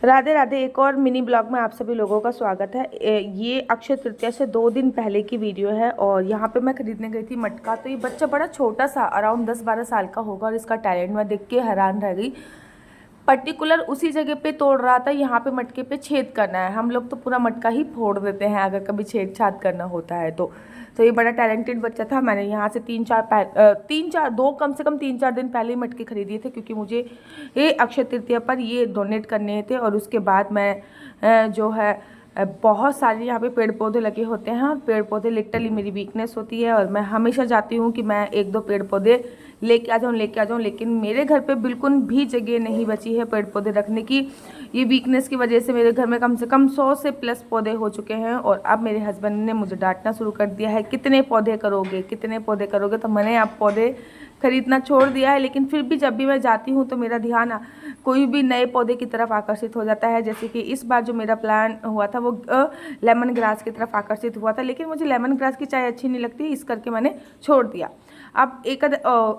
राधे राधे। एक और mini blog में आप सभी लोगों का स्वागत है। ये अक्षय तृतीया से 2 दिन पहले की वीडियो है और यहाँ पे मैं खरीदने गई थी मटका। तो ये बच्चा बड़ा छोटा सा अराउंड 10-12 साल का होगा और इसका टैलेंट मैं देख के हैरान रह गई। पर्टिकुलर उसी जगह पे तोड़ रहा था, यहाँ पे मटके पे छेद करना है। हम लोग तो पूरा मटका ही फोड़ देते हैं अगर कभी छेद छाद करना होता है तो ये बड़ा टैलेंटेड बच्चा था। मैंने यहाँ से 2 कम से कम 3-4 दिन पहले ही मटके खरीदिए थे क्योंकि मुझे ये अक्षय तृतीया पर ये डोनेट करने थे। और उसके बाद मैं जो है बहुत सारे यहाँ पे पेड़ पौधे लगे होते हैं। पेड़ पौधे लिटरली मेरी वीकनेस होती है और मैं हमेशा चाहती हूँ कि मैं 1-2 पेड़ पौधे लेके आ जाऊँ, लेकिन मेरे घर पे बिल्कुल भी जगह नहीं बची है पेड़ पौधे रखने की। ये वीकनेस की वजह से मेरे घर में कम से कम 100 से प्लस पौधे हो चुके हैं और अब मेरे हस्बैंड ने मुझे डांटना शुरू कर दिया है, कितने पौधे करोगे, कितने पौधे करोगे। तो मैंने अब पौधे खरीदना छोड़ दिया है, लेकिन फिर भी जब भी मैं जाती हूँ तो मेरा ध्यान कोई भी नए पौधे की तरफ आकर्षित हो जाता है। जैसे कि इस बार जो मेरा प्लान हुआ था वो लेमन ग्रास की तरफ आकर्षित हुआ था, लेकिन मुझे लेमन ग्रास की चाय अच्छी नहीं लगती, इस करके मैंने छोड़ दिया। अब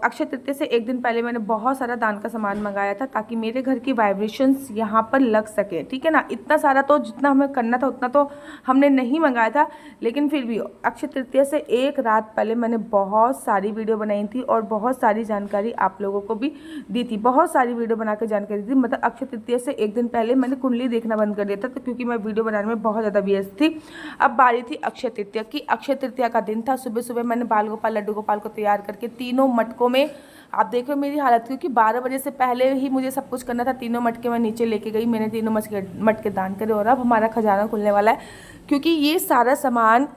अक्षय तृतीया से 1 दिन पहले मैंने बहुत सारा दान का सामान मंगाया था ताकि मेरे घर की वाइब्रेशंस यहाँ पर लग सके, ठीक है ना। इतना सारा तो जितना हमें करना था उतना तो हमने नहीं मंगाया था, लेकिन फिर भी अक्षय तृतीया से 1 रात पहले मैंने बहुत सारी वीडियो बनाई थी और बहुत सारी जानकारी आप लोगों को भी दी थी। बहुत सारी वीडियो बना के जानकारी दी, मतलब अक्षय तृतीया से 1 दिन पहले मैंने कुंडली देखना बंद कर दिया था, तो क्योंकि मैं वीडियो बनाने में बहुत ज़्यादा व्यस्त थी। अब बारी थी अक्षय तृतीया की। अक्षय तृतीया का दिन था। सुबह सुबह मैंने बाल गोपाल लड्डू गोपाल को तैयार करके तीनों मटकों में, आप देख रहे हो मेरी हालत, क्योंकि 12 बजे से पहले ही मुझे सब कुछ करना था। तीनों मटके मैं नीचे लेके गई, मैंने तीनों मटके दान करे और अब हमारा खजाना खुलने वाला है। क्योंकि ये सारा सामान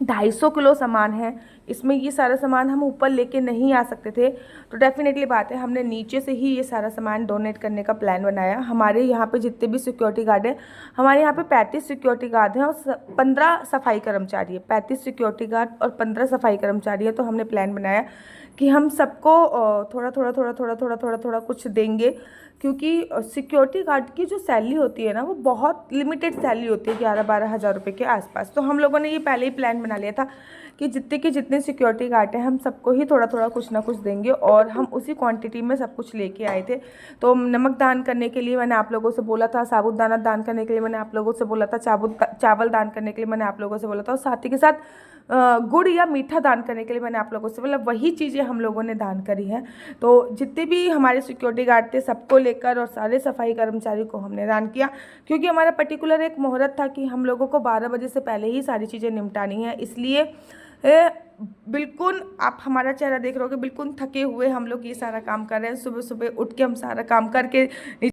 250 किलो सामान है, इसमें ये सारा सामान हम ऊपर लेके नहीं आ सकते थे, तो डेफिनेटली बात है हमने नीचे से ही ये सारा सामान डोनेट करने का प्लान बनाया। हमारे यहाँ पे जितने भी सिक्योरिटी गार्ड हैं, हमारे यहाँ पे 35 सिक्योरिटी गार्ड हैं और 15 सफाई कर्मचारी है। 35 सिक्योरिटी गार्ड और 15 सफाई कर्मचारी है। तो हमने प्लान बनाया कि हम सबको थोड़ा कुछ देंगे, क्योंकि सिक्योरिटी गार्ड की जो सैलरी होती है ना वो बहुत लिमिटेड सैलरी होती है, 11-12 हज़ार रुपये के आसपास। तो हम लोगों ने ये पहले ही प्लान बना लिया था कि जितने सिक्योरिटी गार्ड हैं हम सबको ही थोड़ा कुछ ना कुछ देंगे और हम उसी क्वांटिटी में सब कुछ लेके आए थे। तो नमक दान करने के लिए मैंने आप लोगों से बोला था, साबुदाना दान करने के लिए मैंने आप लोगों से बोला था, चावल दान करने के लिए मैंने आप लोगों से बोला था और साथ ही के साथ गुड़ या मीठा दान करने के लिए मैंने आप लोगों से बोला। वही चीज़ें हम लोगों ने दान करी हैं। तो जितने भी हमारे सिक्योरिटी गार्ड थे सबको लेकर और सारे सफाई कर्मचारी को हमने दान किया, क्योंकि हमारा पर्टिकुलर एक मुहूर्त था कि हम लोगों को 12 बजे से पहले ही सारी चीज़ें निपटानी है। इसलिए बिल्कुल आप हमारा चेहरा देख रहे हो कि बिल्कुल थके हुए हम लोग ये सारा काम कर रहे हैं। सुबह सुबह उठ के हम सारा काम करके